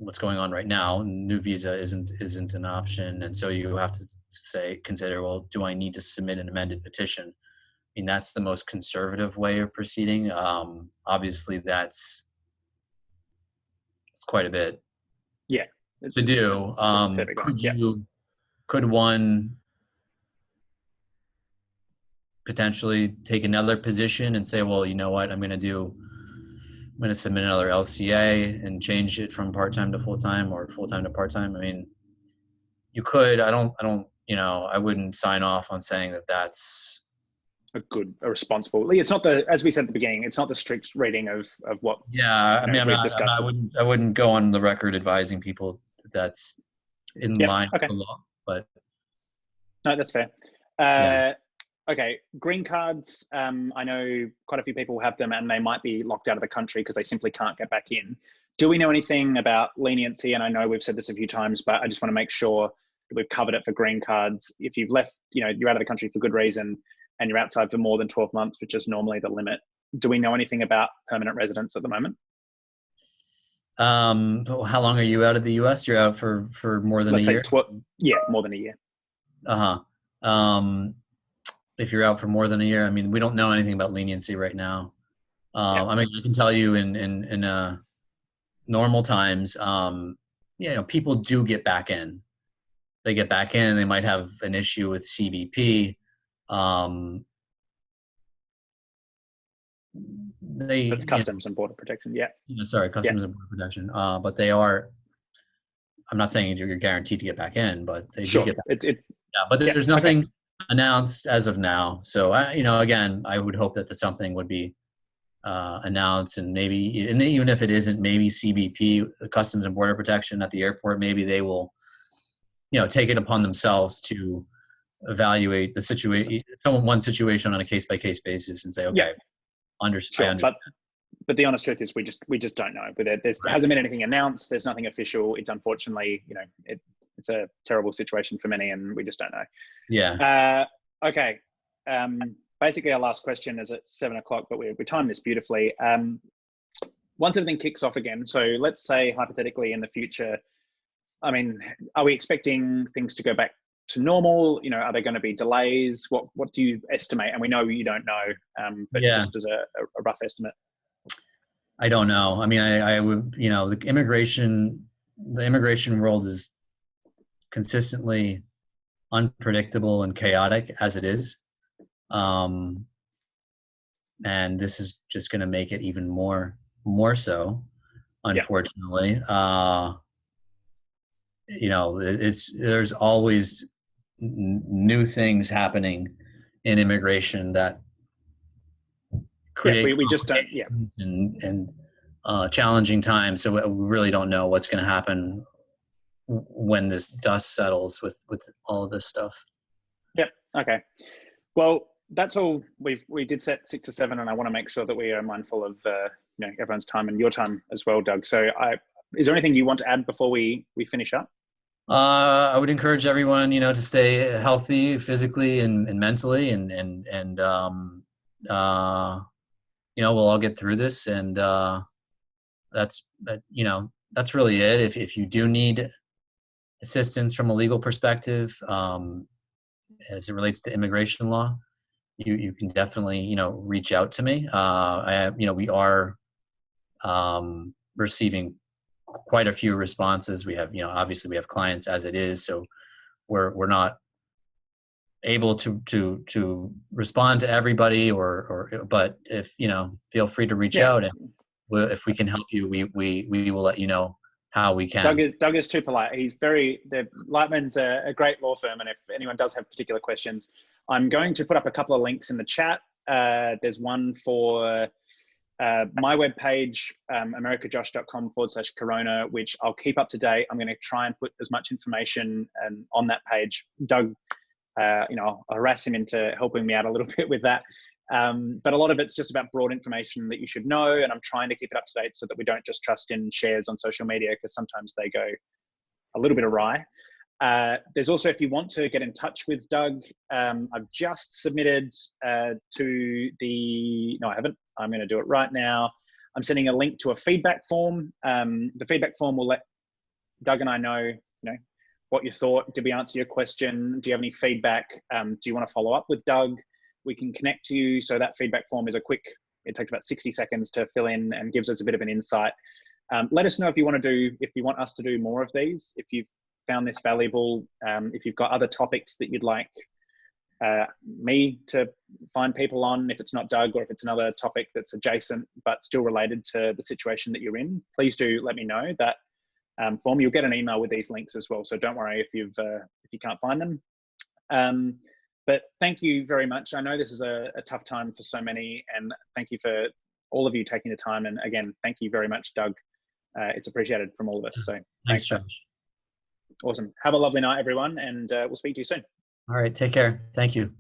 what's going on right now, new visa isn't an option. And so you have to consider, well, do I need to submit an amended petition? I mean, that's the most conservative way of proceeding. Obviously it's quite a bit to do. Could one potentially take another position and say, well, you know what, I'm going to submit another LCA and change it from part-time to full-time or full-time to part-time. I mean, you could. I wouldn't sign off on saying that that's a responsible. It's not as we said at the beginning, it's not the strict reading of what. Yeah, I wouldn't go on the record advising people that that's in line with the law. But no, that's fair. Okay, green cards. I know quite a few people have them and they might be locked out of the country because they simply can't get back in. Do we know anything about leniency? And I know we've said this a few times, but I just want to make sure that we've covered it for green cards. If you've left, you're out of the country for good reason and you're outside for more than 12 months, which is normally the limit. Do we know anything about permanent residence at the moment? How long are you out of the US? You're out for more than a year? More than a year. If you're out for more than a year, I mean, we don't know anything about leniency right now. I mean, I can tell you in normal times, people do get back in. They get back in, they might have an issue with CBP. That's Customs and Border Protection, Customs and Border Protection. But they are, I'm not saying you're guaranteed to get back in, but they do get back in. But there's nothing announced as of now. So, again, I would hope that something would be announced, and even if it isn't, maybe CBP, the Customs and Border Protection at the airport, maybe they will, take it upon themselves to evaluate the situation, one situation on a case-by-case basis and say, okay, Sure. but the honest truth is we just don't know. But there hasn't been anything announced. There's nothing official. It's unfortunately, it's a terrible situation for many, and we just don't know. Yeah. Okay. Basically, our last question is at 7 o'clock, but we timed this beautifully. Once everything kicks off again, so let's say hypothetically in the future, I mean, are we expecting things to go back to normal? Are there going to be delays? What do you estimate? And we know you don't know, but just as a rough estimate. I don't know. I mean, I would, the immigration world is consistently unpredictable and chaotic as it is. And this is just going to make it even more so, unfortunately. There's always new things happening in immigration that create we just don't and challenging times. So we really don't know what's going to happen when this dust settles with all of this stuff. Yep. Okay. Well, that's all. We did set 6 to 7, and I want to make sure that we are mindful of everyone's time and your time as well, Doug. So is there anything you want to add before we finish up? I would encourage everyone, to stay healthy physically and mentally, and we'll all get through this. And that's really it. If you do need assistance from a legal perspective, as it relates to immigration law, you can definitely, reach out to me. We are receiving quite a few responses. We have, obviously we have clients as it is, so we're not able to respond to everybody, but if, feel free to reach out, and if we can help you, we will let you know how we can. Doug is too polite. Lightman's a great law firm, and if anyone does have particular questions, I'm going to put up a couple of links in the chat. There's one for my webpage, americajosh.com/corona, which I'll keep up to date. I'm going to try and put as much information on that page. Doug, I'll harass him into helping me out a little bit with that. But a lot of it's just about broad information that you should know, and I'm trying to keep it up to date so that we don't just trust in shares on social media, because sometimes they go a little bit awry. There's also, if you want to get in touch with Doug, I've just submitted to the, no, I haven't. I'm going to do it right now. I'm sending a link to a feedback form. The feedback form will let Doug and I know, what you thought. Did we answer your question? Do you have any feedback? Do you want to follow up with Doug? We can connect you. So that feedback form is it takes about 60 seconds to fill in and gives us a bit of an insight. Let us know if you want us to do more of these, if you've found this valuable, if you've got other topics that you'd like me to find people on, if it's not Doug, or if it's another topic that's adjacent but still related to the situation that you're in, please do let me know. That form, you'll get an email with these links as well, so don't worry if you can't find them. But thank you very much. I know this is a tough time for so many, and thank you for all of you taking the time. And again, thank you very much, Doug. It's appreciated from all of us. So thanks, Josh. Awesome. Have a lovely night, everyone, and we'll speak to you soon. All right. Take care. Thank you.